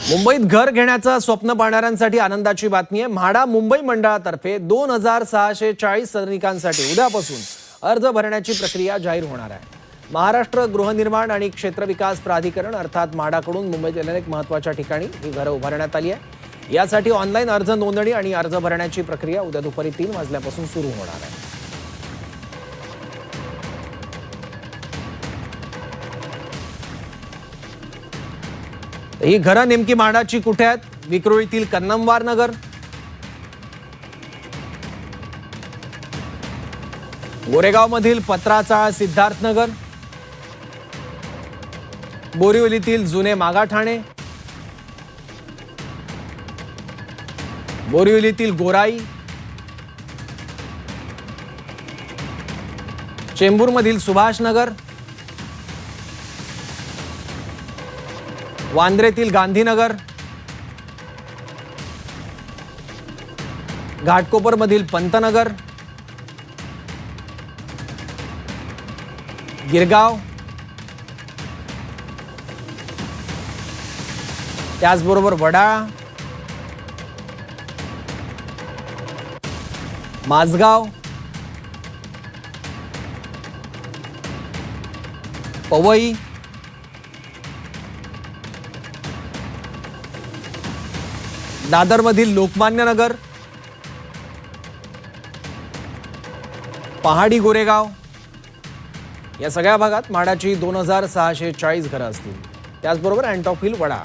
मुंबईत घर घेण्याचं स्वप्न पाहणाऱ्यांसाठी आनंदाची बातमी आहे। म्हाडा मुंबई मंडळातर्फे 2640 सदनिकांसाठी उद्यापासून अर्ज भरण्याची प्रक्रिया जाहीर होणार आहे। महाराष्ट्र गृहनिर्माण आणि क्षेत्र विकास प्राधिकरण अर्थात म्हाडाकडून मुंबईतील अनेक महत्त्वाच्या ठिकाणी ही घरं उभारण्यात आली आहे। यासाठी ऑनलाईन अर्ज नोंदणी आणि अर्ज भरण्याची प्रक्रिया उद्या दुपारी 3 वाजल्यापासून सुरू होणार आहे। ही घरं नेमकी म्हाडाची कुठे आहेत? विक्रोळीतील कन्नमवार नगर, गोरेगावमधील पत्राचाळ सिद्धार्थ नगर, बोरिवलीतील जुने मागाठाणे, बोरिवलीतील गोराई, चेंबूरमधील सुभाष नगर, वांद्रेतील गांधीनगर, घाटकोपरमधील पंतनगर, गिरगाव, त्याचबरोबर वडाळा, माझगाव, पवई, दादरमधील लोकमान्य नगर, पहाडी गोरेगाव या सगळ्या भागात म्हाडाची 2640 घरं असतील। त्याचबरोबर अँटॉप हिल, वडा